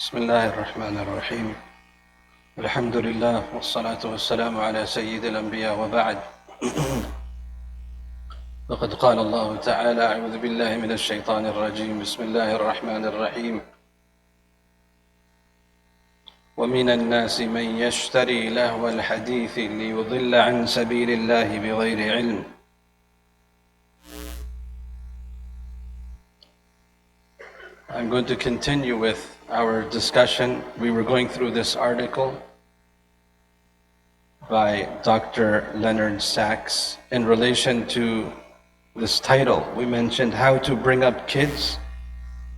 بسم الله الرحمن الرحيم الحمد لله والصلاة والسلام على سيد الأنبياء وبعد فقد قال الله تعالى أعوذ بالله من الشيطان الرجيم بسم الله الرحمن الرحيم ومن الناس من يشتري لهو الحديث ليضل عن سبيل الله بغير علم I'm going to continue with our discussion. We were going through this article by Dr. Leonard Sachs in relation to this title. We mentioned how to bring up kids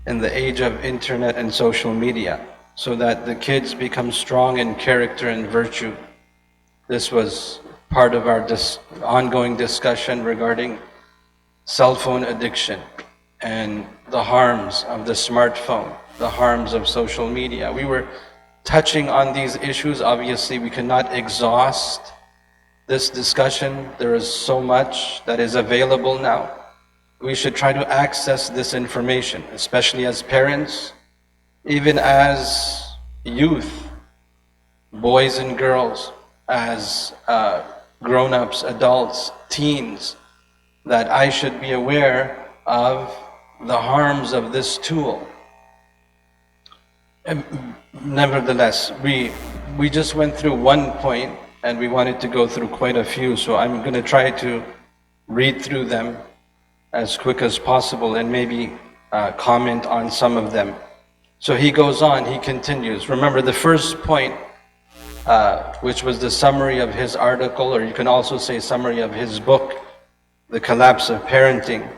in the age of internet and social media so that the kids become strong in character and virtue. This was part of our ongoing discussion regarding cell phone addiction and the harms of the smartphone, the harms of social media. We were touching on these issues. Obviously, we cannot exhaust this discussion. There is so much that is available now. We should try to access this information, especially as parents, even as youth, boys and girls, as grown-ups, adults, teens, that I should be aware of the harms of this tool. And nevertheless, we just went through one point and we wanted to go through quite a few, so I'm going to try to read through them as quick as possible and maybe comment on some of them. So he goes on, he continues. Remember the first point, which was the summary of his article, or you can also say summary of his book, The Collapse of Parenting.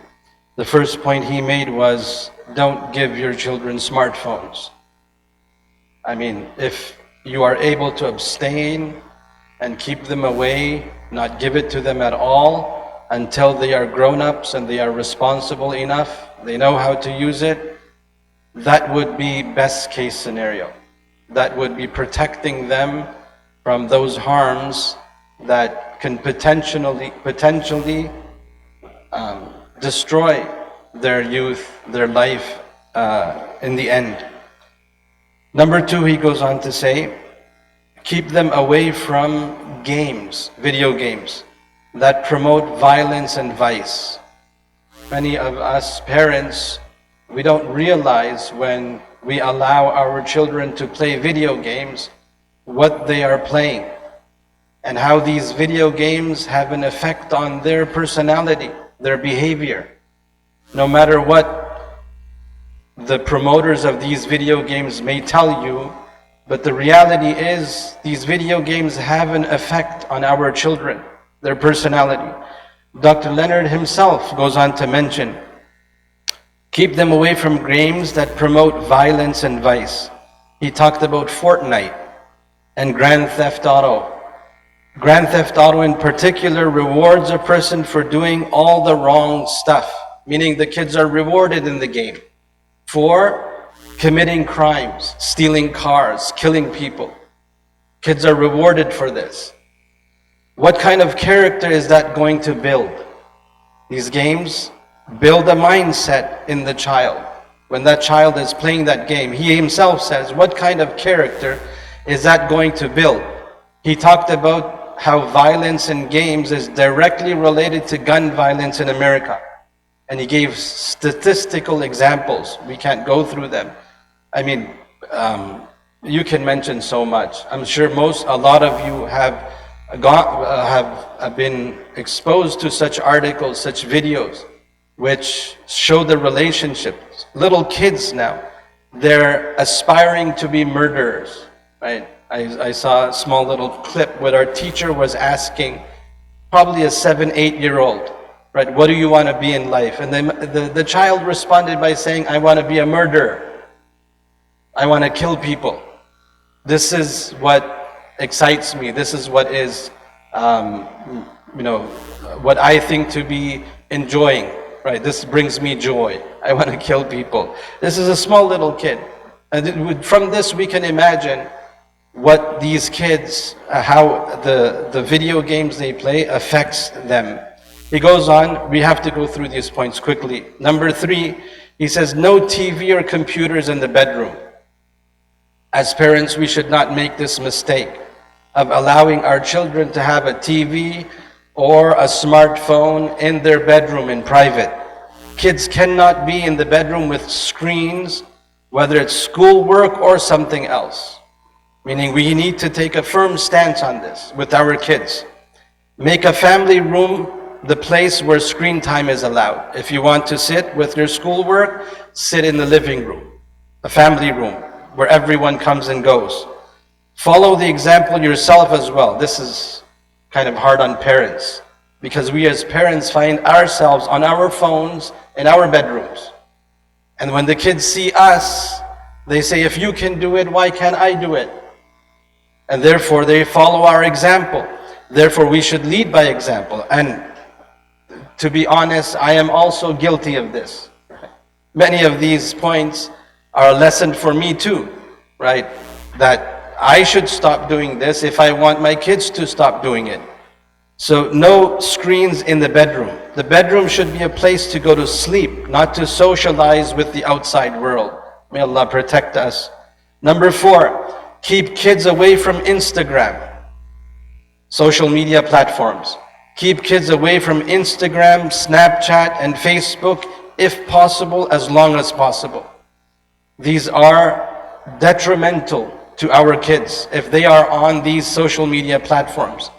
The first point he made was, don't give your children smartphones. I mean, if you are able to abstain and keep them away, not give it to them at all until they are grown-ups and they are responsible enough, they know how to use it, that would be best case scenario. That would be protecting them from those harms that can potentially destroy their youth, their life in the end. Number two, he goes on to say, keep them away from games, video games, that promote violence and vice. Many of us parents, we don't realize when we allow our children to play video games, what they are playing, and how these video games have an effect on their personality, their behavior. No matter what the promoters of these video games may tell you, but the reality is these video games have an effect on our children, their personality. Dr. Leonard himself goes on to mention, keep them away from games that promote violence and vice. He talked about Fortnite and Grand Theft Auto. Grand Theft Auto in particular rewards a person for doing all the wrong stuff, meaning the kids are rewarded in the game for committing crimes, stealing cars, killing people. Kids are rewarded for this. What kind of character is that going to build? These games build a mindset in the child. When that child is playing that game, he himself says, what kind of character is that going to build? He talked about how violence in games is directly related to gun violence in America. And he gave statistical examples. We can't go through them. I mean, you can mention so much. I'm sure a lot of you have been exposed to such articles, such videos, which show the relationships. Little kids now, they're aspiring to be murderers, right? I saw a small little clip where our teacher was asking probably a 7, 8-year-old, right, what do you want to be in life? And then the child responded by saying, I want to be a murderer. I want to kill people. This is what excites me. This is what is, what I think to be enjoying, right? This brings me joy. I want to kill people. This is a small little kid. And from this we can imagine what these kids, how the video games they play affects them. He goes on, we have to go through these points quickly. Number 3, he says, no TV or computers in the bedroom. As parents, we should not make this mistake of allowing our children to have a TV or a smartphone in their bedroom in private. Kids cannot be in the bedroom with screens, whether it's schoolwork or something else. Meaning we need to take a firm stance on this with our kids. Make a family room the place where screen time is allowed. If you want to sit with your schoolwork, sit in the living room, a family room where everyone comes and goes. Follow the example yourself as well. This is kind of hard on parents because we as parents find ourselves on our phones in our bedrooms. And when the kids see us, they say, if you can do it, why can't I do it? And therefore they follow our example. Therefore we should lead by example. And to be honest, I am also guilty of this. Many of these points are a lesson for me too, right? That I should stop doing this if I want my kids to stop doing it. So no screens in the bedroom. The bedroom should be a place to go to sleep, not to socialize with the outside world. May Allah protect us. Number 4, keep kids away from Instagram, social media platforms. Keep kids away from Instagram, Snapchat, and Facebook, if possible, as long as possible. These are detrimental to our kids if they are on these social media platforms.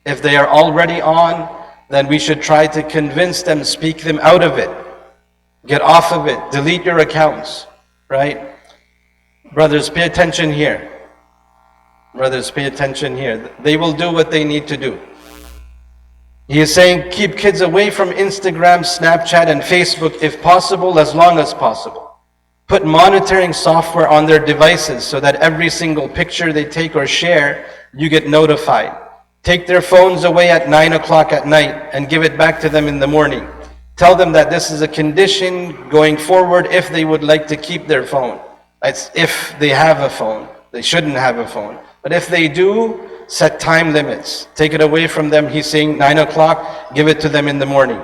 If they are already on, then we should try to convince them, speak them out of it. Get off of it, delete your accounts, right? Brothers, pay attention here. Brothers, pay attention here. They will do what they need to do. He is saying, keep kids away from Instagram, Snapchat, and Facebook if possible, as long as possible. Put monitoring software on their devices so that every single picture they take or share, you get notified. Take their phones away at 9 o'clock at night and give it back to them in the morning. Tell them that this is a condition going forward if they would like to keep their phone. That's if they have a phone. They shouldn't have a phone. But if they do, set time limits. Take it away from them. He's saying 9 o'clock, give it to them in the morning.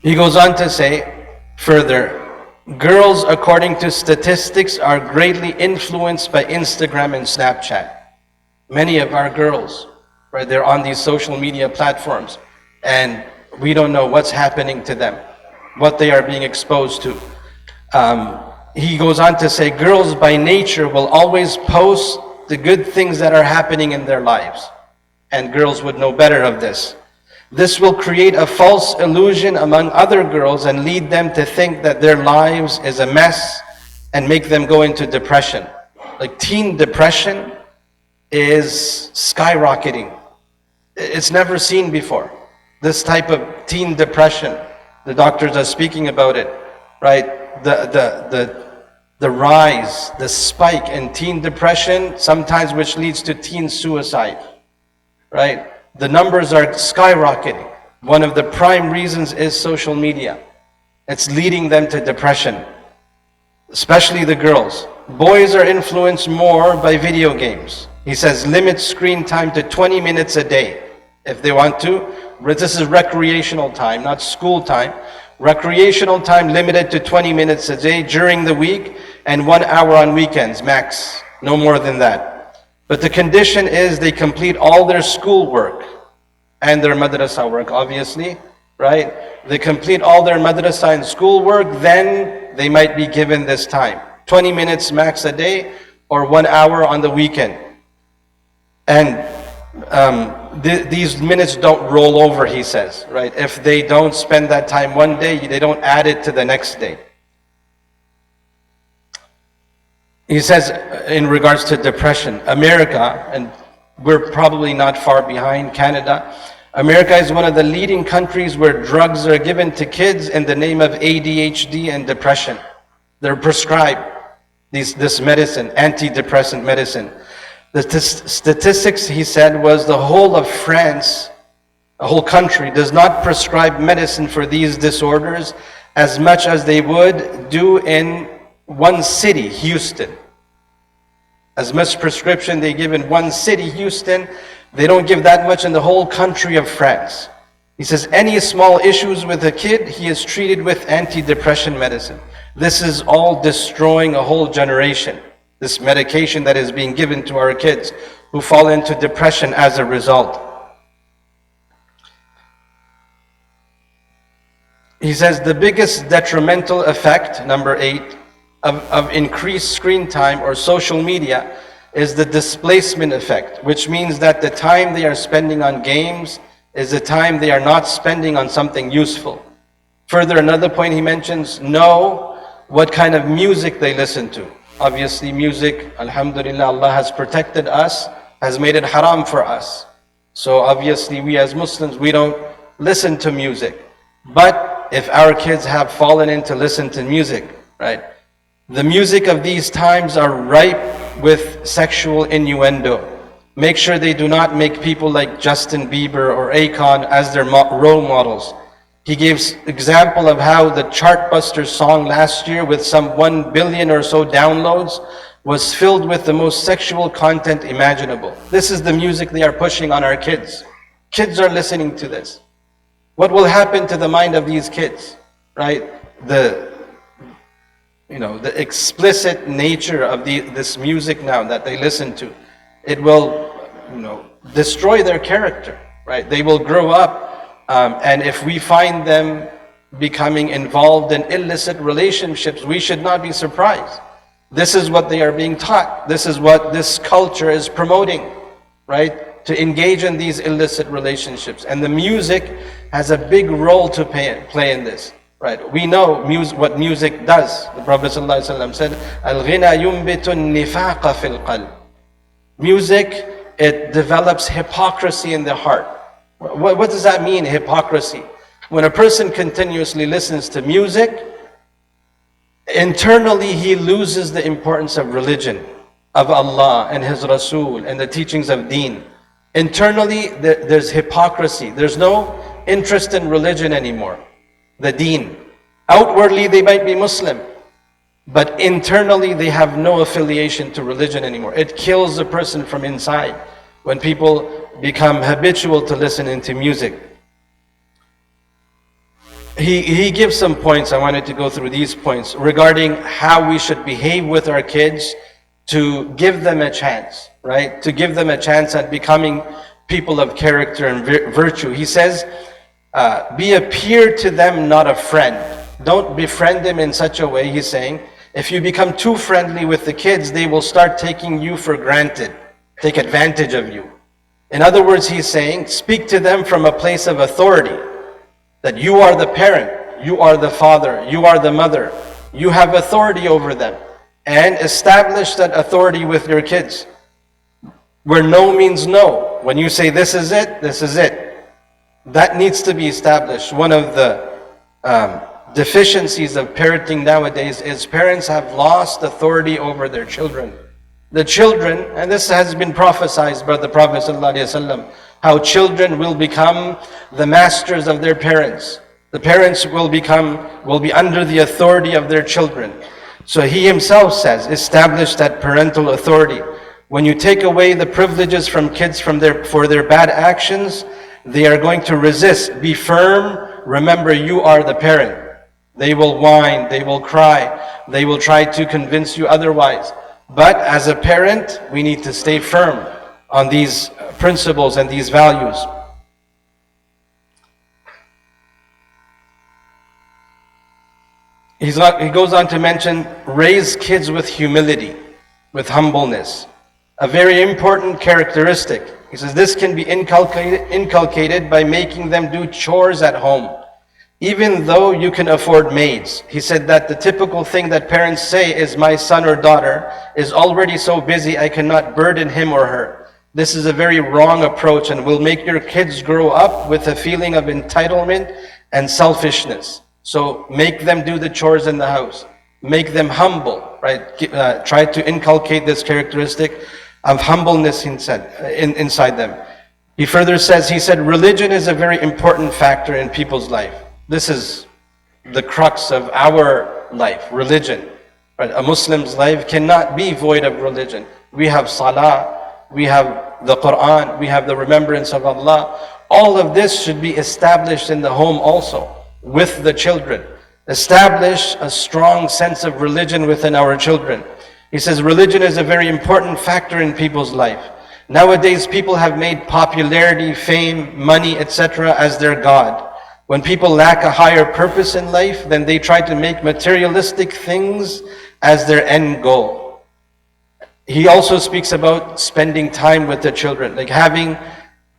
He goes on to say further, girls, according to statistics, are greatly influenced by Instagram and Snapchat. Many of our girls, right, they're on these social media platforms, and we don't know what's happening to them, what they are being exposed to. He goes on to say, girls by nature will always post the good things that are happening in their lives. And girls would know better of this. This will create a false illusion among other girls and lead them to think that their lives is a mess and make them go into depression. Like teen depression is skyrocketing. It's never seen before. This type of teen depression, the doctors are speaking about it, right? The rise, the spike in teen depression, sometimes which leads to teen suicide, right? The numbers are skyrocketing. One of the prime reasons is social media. It's leading them to depression, especially the girls. Boys are influenced more by video games. He says limit screen time to 20 minutes a day if they want to. This is recreational time, not school time. Recreational time limited to 20 minutes a day during the week and 1 hour on weekends, max. No more than that. But the condition is they complete all their school work and their madrasa work, obviously, right? They complete all their madrasa and school work, then they might be given this time. 20 minutes max a day or 1 hour on the weekend. And these minutes don't roll over, he says, right? If they don't spend that time one day, they don't add it to the next day. He says, in regards to depression, America, and we're probably not far behind Canada, America is one of the leading countries where drugs are given to kids in the name of ADHD and depression. They're prescribed this medicine, antidepressant medicine. The statistics, he said, was the whole of France, the whole country, does not prescribe medicine for these disorders as much as they would do in one city, Houston. As much prescription they give in one city, Houston, they don't give that much in the whole country of France. He says any small issues with a kid, he is treated with antidepressant medicine. This is all destroying a whole generation. this medication that is being given to our kids, who fall into depression as a result. He says the biggest detrimental effect, number 8, of increased screen time or social media is the displacement effect, which means that the time they are spending on games is the time they are not spending on something useful. Further, another point he mentions, know what kind of music they listen to. Obviously music, alhamdulillah, Allah has protected us, has made it haram for us. So obviously we as Muslims, we don't listen to music. But if our kids have fallen into listen to music, right? The music of these times are ripe with sexual innuendo. Make sure they do not make people like Justin Bieber or Akon as their role models. He gives example of how the Chartbusters song last year with some 1 billion or so downloads was filled with the most sexual content imaginable. This is the music they are pushing on our kids. Kids are listening to this. What will happen to the mind of these kids, right? The explicit nature of this music now that they listen to, it will, destroy their character, right? They will grow up, and if we find them becoming involved in illicit relationships, we should not be surprised. This is what they are being taught. This is what this culture is promoting, right? To engage in these illicit relationships. And the music has a big role to play in this. Right, we know what music does. The Prophet ﷺ said, "Al-ghina yumbitu nifaqa fil qalb." Music, it develops hypocrisy in the heart. What does that mean, hypocrisy? When a person continuously listens to music, internally he loses the importance of religion, of Allah and His Rasul and the teachings of Deen. Internally, there's hypocrisy. There's no interest in religion anymore. The Deen. Outwardly they might be Muslim, but internally they have no affiliation to religion anymore. It kills a person from inside when people become habitual to listening to music. He gives some points. I wanted to go through these points regarding how we should behave with our kids to give them a chance, right? To give them a chance at becoming people of character and virtue. He says, be a peer to them, not a friend. Don't befriend them in such a way, he's saying. If you become too friendly with the kids, they will start taking you for granted, take advantage of you. In other words, he's saying, speak to them from a place of authority. That you are the parent, you are the father, you are the mother. You have authority over them. And establish that authority with your kids. Where no means no. When you say this is it, this is it. That needs to be established. One of the deficiencies of parenting nowadays is parents have lost authority over their children. The children, and this has been prophesied by the Prophet ﷺ, how children will become the masters of their parents. The parents will be under the authority of their children. So he himself says, establish that parental authority. When you take away the privileges from kids for their bad actions, they are going to resist. Be firm. Remember, you are the parent. They will whine, they will cry, they will try to convince you otherwise. But as a parent, we need to stay firm on these principles and these values. He goes on to mention, raise kids with humility, with humbleness. A very important characteristic. He says this can be inculcated by making them do chores at home, even though you can afford maids. He said that the typical thing that parents say is, my son or daughter is already so busy I cannot burden him or her. This is a very wrong approach and will make your kids grow up with a feeling of entitlement and selfishness. So make them do the chores in the house. Make them humble, right? Try to inculcate this characteristic of humbleness inside them. He further says, he said, religion is a very important factor in people's life. This is the crux of our life, religion. Right? A Muslim's life cannot be void of religion. We have salah, we have the Quran, we have the remembrance of Allah. All of this should be established in the home also, with the children. Establish a strong sense of religion within our children. He says, religion is a very important factor in people's life. Nowadays, people have made popularity, fame, money, etc. as their God. When people lack a higher purpose in life, then they try to make materialistic things as their end goal. He also speaks about spending time with the children, like having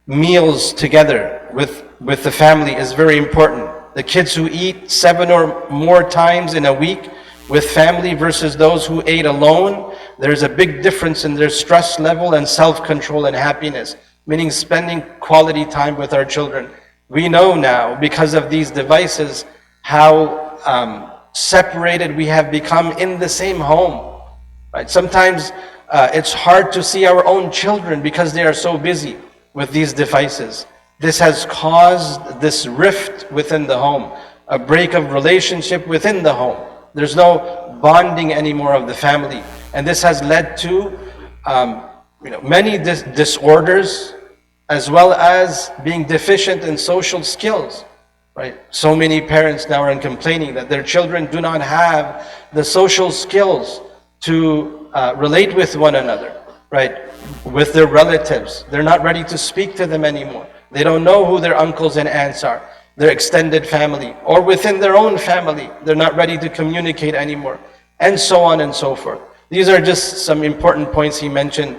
meals together with the family is very important. The kids who eat 7 or more times in a week with family versus those who ate alone, there's a big difference in their stress level and self-control and happiness, meaning spending quality time with our children. We know now, because of these devices, how separated we have become in the same home. Right? Sometimes it's hard to see our own children because they are so busy with these devices. This has caused this rift within the home, a break of relationship within the home. There's no bonding anymore of the family. And this has led to many disorders, as well as being deficient in social skills. Right? So many parents now are complaining that their children do not have the social skills to relate with one another, right? With their relatives. They're not ready to speak to them anymore. They don't know who their uncles and aunts are, their extended family, or within their own family. They're not ready to communicate anymore, and so on and so forth. These are just some important points he mentioned.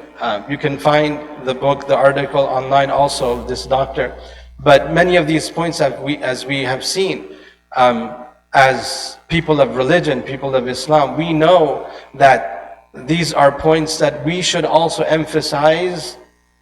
You can find the book, the article online also of this doctor. But many of these points, as we have seen, as people of religion, people of Islam, we know that these are points that we should also emphasize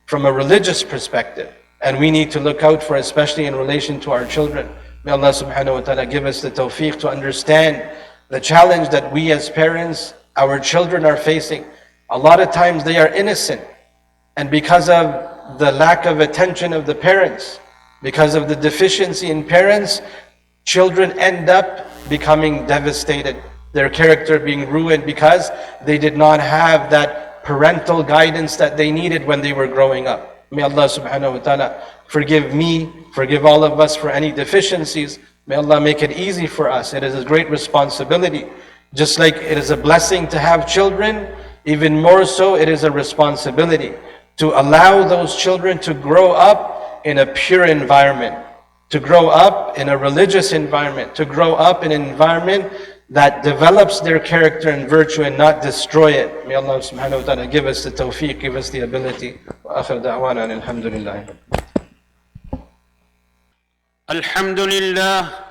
from a religious perspective. And we need to look out for, especially in relation to our children. May Allah subhanahu wa ta'ala give us the tawfiq to understand the challenge that we as parents, our children are facing. A lot of times they are innocent. And because of the lack of attention of the parents, because of the deficiency in parents, children end up becoming devastated. Their character being ruined because they did not have that parental guidance that they needed when they were growing up. May Allah subhanahu wa ta'ala forgive me, forgive all of us for any deficiencies. May Allah make it easy for us. It is a great responsibility. Just like it is a blessing to have children, even more so it is a responsibility to allow those children to grow up in a pure environment, to grow up in a religious environment, to grow up in an environment that develops their character and virtue and not destroy it. May Allah subhanahu wa ta'ala give us the tawfiq, give us the ability. Wa akhir da'wana alhamdulillah. Alhamdulillah.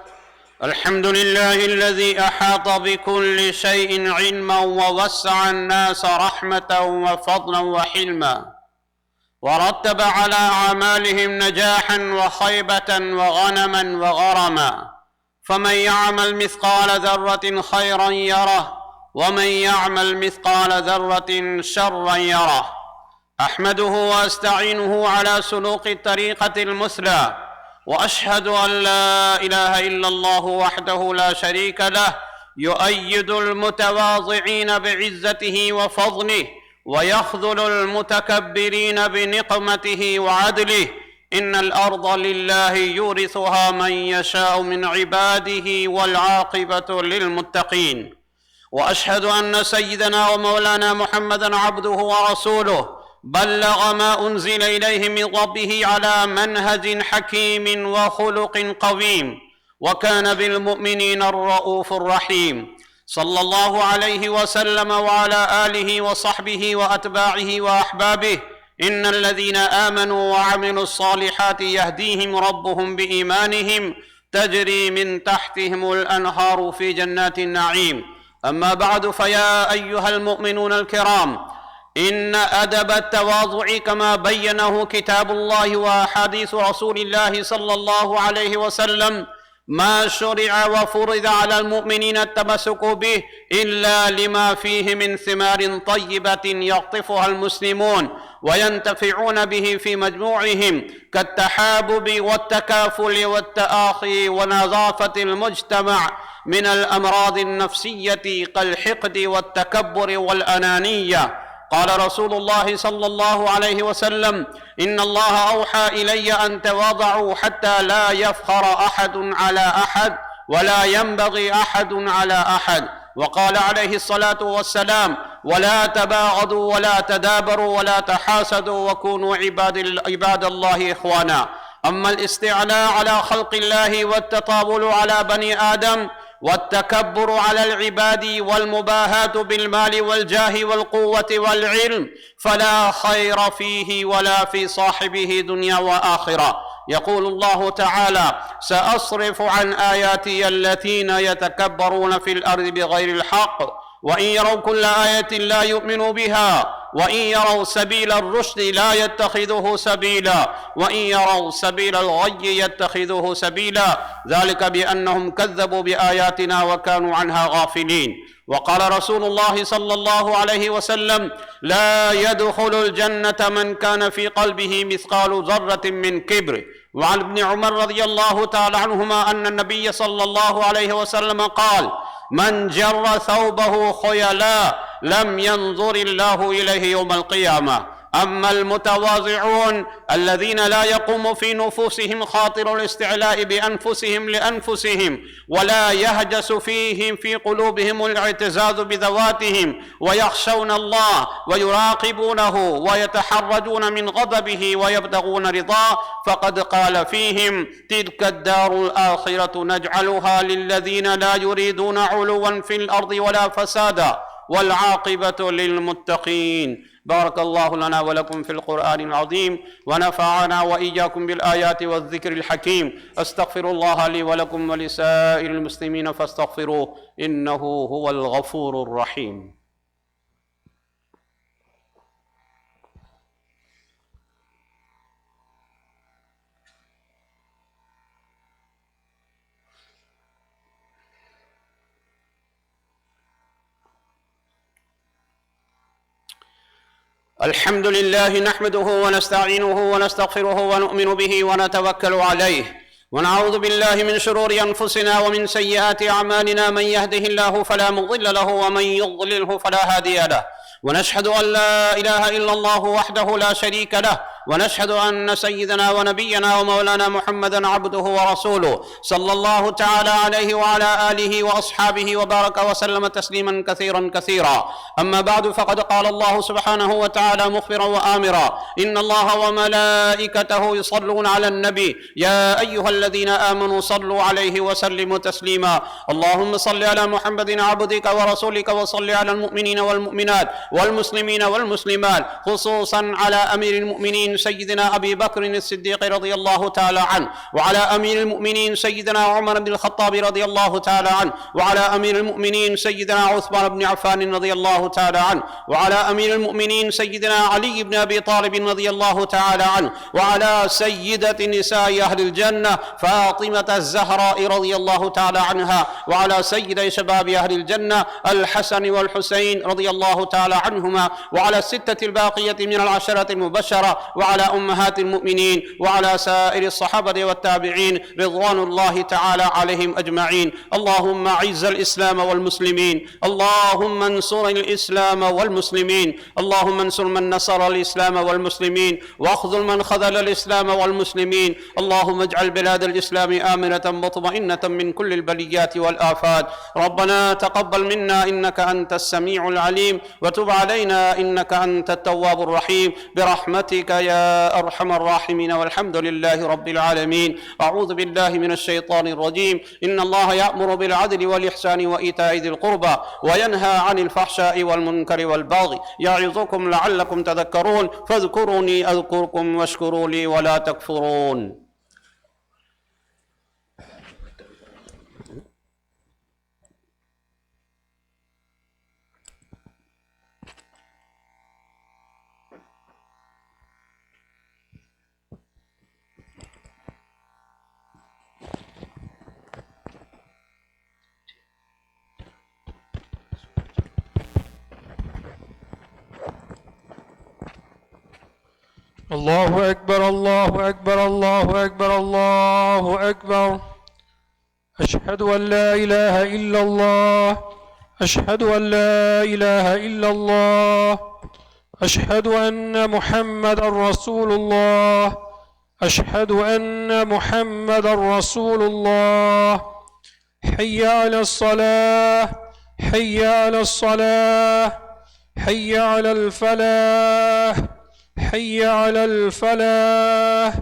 الحمد لله الذي أحاط بكل شيء علما ووسع الناس رحمة وفضلا وحلما ورتب على أعمالهم نجاحا وخيبة وغنما وغرما فمن يعمل مثقال ذرة خيرا يره ومن يعمل مثقال ذرة شرا يره أحمده وأستعينه على سلوك الطريقة المثلى وأشهد أن لا إله إلا الله وحده لا شريك له يؤيد المتواضعين بعزته وفضله ويخذل المتكبرين بنقمته وعدله إن الأرض لله يورثها من يشاء من عباده والعاقبة للمتقين وأشهد أن سيدنا ومولانا محمدًا عبده ورسوله بلغ ما أنزل إليه من ربه على منهج حكيم وخلق قويم وكان بالمؤمنين الرؤوف الرحيم صلى الله عليه وسلم وعلى آله وصحبه وأتباعه وأحبابه إن الذين آمنوا وعملوا الصالحات يهديهم ربهم بإيمانهم تجري من تحتهم الأنهار في جنات النعيم أما بعد فيا أيها المؤمنون الكرام إن أدب التواضع كما بينه كتاب الله وأحاديث رسول الله صلى الله عليه وسلم ما شرع وفرض على المؤمنين التمسك به إلا لما فيه من ثمار طيبة يقطفها المسلمون وينتفعون به في مجموعهم كالتحابب والتكافل والتآخي ونظافة المجتمع من الأمراض النفسية كالحقد والتكبر والأنانية قال رسول الله صلى الله عليه وسلم إن الله أوحى إلي أن تواضعوا حتى لا يفخر أحد على أحد ولا ينبغي أحد على أحد وقال عليه الصلاة والسلام ولا تباغضوا ولا تدابروا ولا تحاسدوا وكونوا عباد الله إخوانا. أما الاستعلاء على خلق الله والتطاول على بني آدم والتكبر على العباد والمباهاة بالمال والجاه والقوة والعلم فلا خير فيه ولا في صاحبه دنيا وآخرة. يقول الله تعالى: سأصرف عن آياتي الذين يتكبرون في الأرض بغير الحق وإن يروا كل آية لا يؤمنوا بها وإن يروا سبيل الرشد لا يتخذوه سبيلا وإن يروا سبيل الغي يتخذوه سبيلا ذلك بأنهم كذبوا بآياتنا وكانوا عنها غافلين. وقال رسول الله صلى الله عليه وسلم: لا يدخل الجنة من كان في قلبه مثقال ذرة من كبر. وعن ابن عمر رضي الله تعالى عنهما أن النبي صلى الله عليه وسلم قال: من جر ثوبه خيلاء لم ينظر الله إليه يوم القيامة. أما المتواضعون الذين لا يقوم في نفوسهم خاطر الاستعلاء بأنفسهم لأنفسهم ولا يهجس فيهم في قلوبهم الاعتزاز بذواتهم ويخشون الله ويراقبونه ويتحرجون من غضبه ويبتغون رضاه، فقد قال فيهم: تلك الدار الآخرة نجعلها للذين لا يريدون علوا في الأرض ولا فسادا والعاقبة للمتقين. بارك الله لنا ولكم في القرآن العظيم ونفعنا وإياكم بالآيات والذكر الحكيم. أستغفر الله لي ولكم ولسائر المسلمين فاستغفروه إنه هو الغفور الرحيم. الحمد لله نحمده ونستعينه ونستغفره ونؤمن به ونتوكل عليه ونعوذ بالله من شرور أنفسنا ومن سيئات أعمالنا. من يهده الله فلا مضل له ومن يضلله فلا هادي له. ونشهد أن لا إله إلا الله وحده لا شريك له ونشهد أن سيدنا ونبينا ومولانا محمدا عبده ورسوله صلى الله تعالى عليه وعلى آله وأصحابه وبارك وسلم تسليما كثيرا كثيرا. أما بعد، فقد قال الله سبحانه وتعالى مخبرا وآمرا: إن الله وملائكته يصلون على النبي يا أيها الذين آمنوا صلوا عليه وسلموا تسليما. اللهم صل على محمد عبدك ورسولك وصل على المؤمنين والمؤمنات والمسلمين والمسلمات، خصوصا على أمير المؤمنين سيدنا أبي بكر الصديق رضي الله تعالى عنه، وعلى أمير المؤمنين سيدنا عمر بن الخطاب رضي الله تعالى عنه، وعلى أمير المؤمنين سيدنا عثمان بن عفان رضي الله تعالى عنه، وعلى أمير المؤمنين سيدنا علي بن أبي طالب رضي الله تعالى عنه، وعلى سيدة نساء أهل الجنة فاطمة الزهراء رضي الله تعالى عنها، وعلى سيد شباب أهل الجنة الحسن والحسين رضي الله تعالى عنهما، وعلى الستة الباقية من العشرة المبشرة، وعلى أمهات المؤمنين، وعلى سائر الصحابة والتابعين رضوان الله تعالى عليهم أجمعين. اللهم أعز الإسلام والمسلمين، اللهم انصر الإسلام والمسلمين، اللهم انصر من نصر الإسلام والمسلمين واخذل من خذل الإسلام والمسلمين. اللهم اجعل بلاد الإسلام آمنة مطمئنة من كل البليات والآفات. ربنا تقبل منا إنك أنت السميع العليم وتب علينا إنك أنت التواب الرحيم برحمتك يا أرحم الراحمين، والحمد لله رب العالمين. أعوذ بالله من الشيطان الرجيم. إن الله يأمر بالعدل والإحسان وإيتاء ذي القربى وينهى عن الفحشاء والمنكر والبغي يعظكم لعلكم تذكرون. فاذكروني أذكركم واشكروا لي ولا تكفرون. الله أكبر الله أكبر الله أكبر الله أكبر. أشهد أن لا إله إلا الله، أشهد أن لا إله إلا الله، أشهد أن محمد رسول الله، أشهد أن محمد رسول الله. حي على الصلاة، حي على الصلاة، حي على الفلاح حي على الفلاح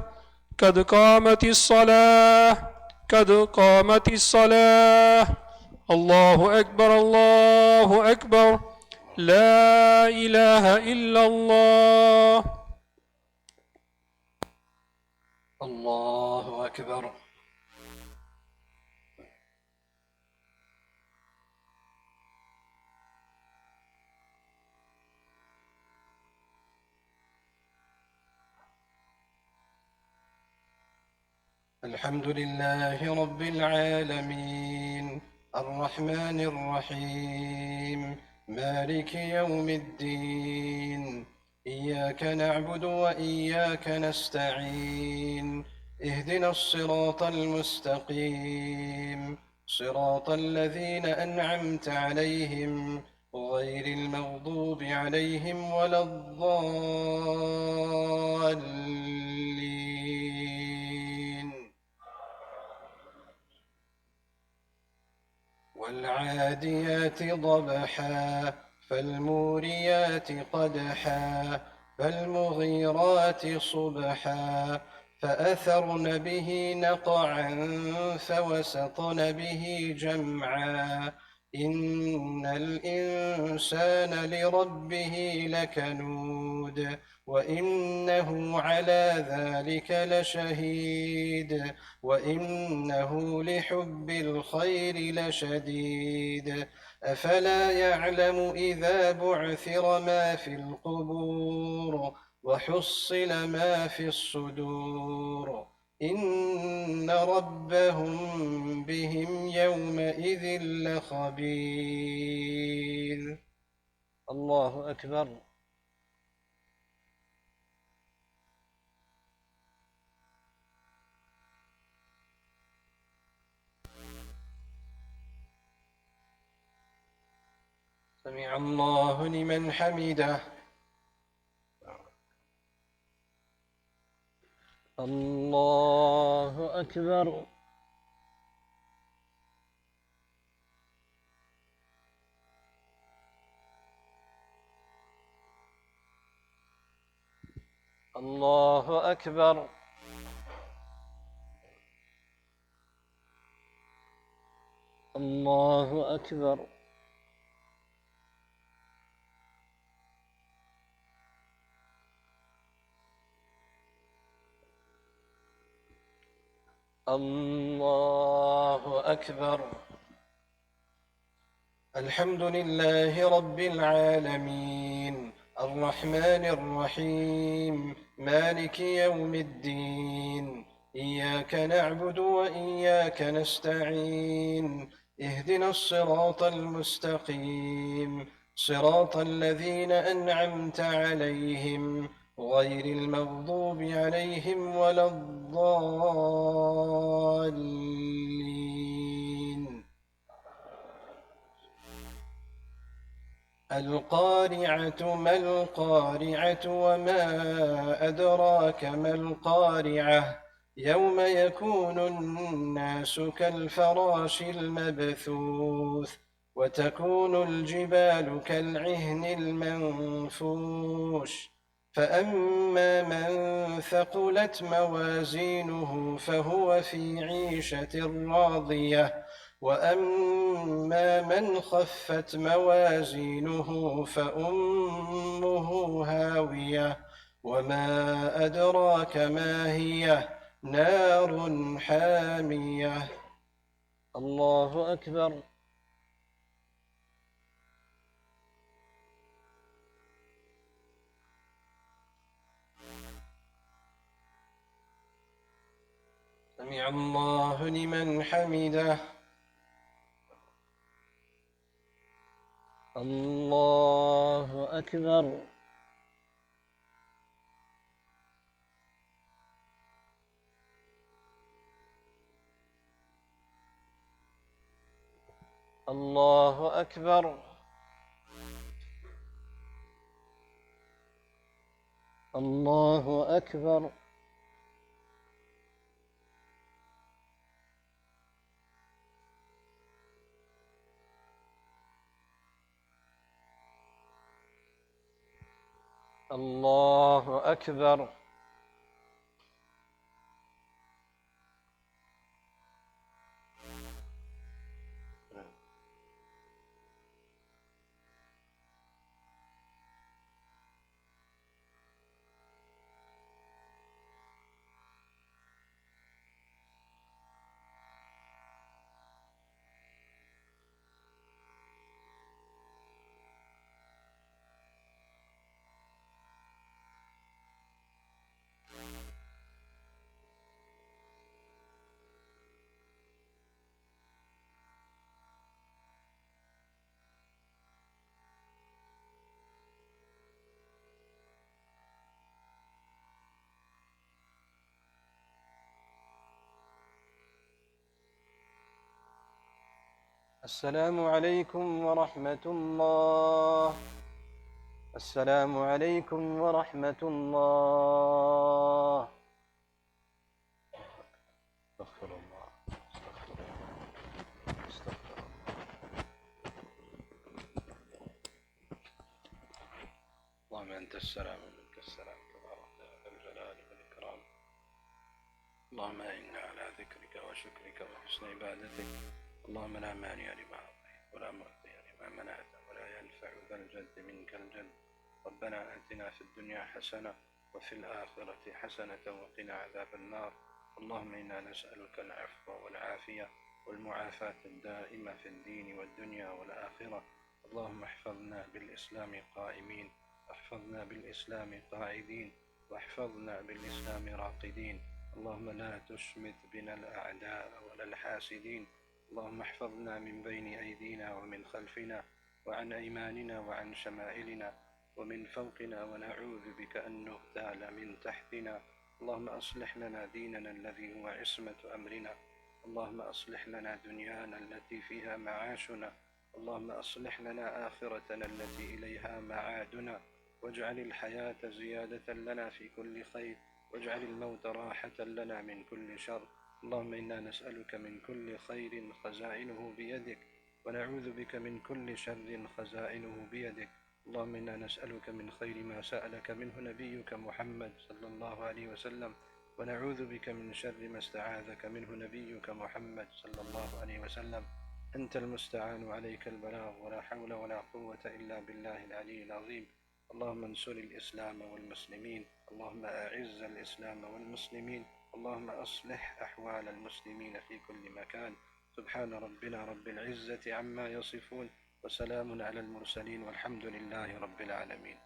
قد قامت الصلاة قد قامت الصلاة الله أكبر الله أكبر لا إله إلا الله الله أكبر. الحمد لله رب العالمين الرحمن الرحيم مالك يوم الدين إياك نعبد وإياك نستعين اهدنا الصراط المستقيم صراط الذين أنعمت عليهم غير المغضوب عليهم ولا الضالين. والعاديات ضبحا فالموريات قدحا فالمغيرات صبحا فأثرن به نقعا فوسطن به جمعا إن الإنسان لربه لكنود وإنه على ذلك لشهيد وإنه لحب الخير لشديد أفلا يعلم إذا بعثر ما في القبور وحصل ما في الصدور إن ربهم بهم يومئذ لخبير. الله أكبر. سمع الله لمن حمده. الله أكبر. الله أكبر. الله أكبر. الله أكبر. الحمد لله رب العالمين الرحمن الرحيم مالك يوم الدين إياك نعبد وإياك نستعين اهدنا الصراط المستقيم صراط الذين أنعمت عليهم غير المغضوب عليهم ولا الضالين. القارعة ما القارعة وما أدراك ما القارعة يوم يكون الناس كالفراش المبثوث وتكون الجبال كالعهن المنفوش فأما من ثقلت موازينه فهو في عيشة راضية وأما من خفت موازينه فأمه هاوية وما أدراك ما هي نار حامية. الله أكبر. سمع الله لمن حمده. الله أكبر. الله أكبر. الله أكبر. الله أكبر. السلام عليكم ورحمة الله. السلام عليكم ورحمة الله. استغفر الله. استغفر الله. استغفر الله. اللهم أنت السلام ومنك السلام تبارك يا ذا الجلال والإكرام. اللهم إنا على ذكرك وشكرك وحسن عبادتك. اللهم لا مانع لما أعطيت ولا معطي لما منعت ولا ينفع ذا الجد منك الجد. ربنا آتنا في الدنيا حسنة وفي الآخرة حسنة وقنا عذاب النار. اللهم إنا نسألك العفو والعافية والمعافاة الدائمة في الدين والدنيا والآخرة. اللهم احفظنا بالإسلام قائمين، واحفظنا بالإسلام قاعدين، واحفظنا بالإسلام راقدين. اللهم لا تشمت بنا الأعداء ولا الحاسدين. اللهم احفظنا من بين أيدينا ومن خلفنا وعن أيماننا وعن شمائلنا ومن فوقنا، ونعوذ بك أن نغتال من تحتنا. اللهم أصلح لنا ديننا الذي هو عصمة أمرنا. اللهم أصلح لنا دنيانا التي فيها معاشنا. اللهم أصلح لنا آخرتنا التي إليها معادنا. واجعل الحياة زيادة لنا في كل خير، واجعل الموت راحة لنا من كل شر. اللهم إنا نسألك من كل خير خزائنه بيدك، ونعوذ بك من كل شر خزائنه بيدك. اللهم إنا نسألك من خير ما سألك منه نبيك محمد صلى الله عليه وسلم، ونعوذ بك من شر ما استعاذك منه نبيك محمد صلى الله عليه وسلم. أنت المستعان عليك البلاغ، ولا حول ولا قوة إلا بالله العلي العظيم. اللهم انصر الإسلام والمسلمين. اللهم أعز الإسلام والمسلمين. اللهم أصلح أحوال المسلمين في كل مكان. سبحان ربنا رب العزة عما يصفون، وسلام على المرسلين، والحمد لله رب العالمين.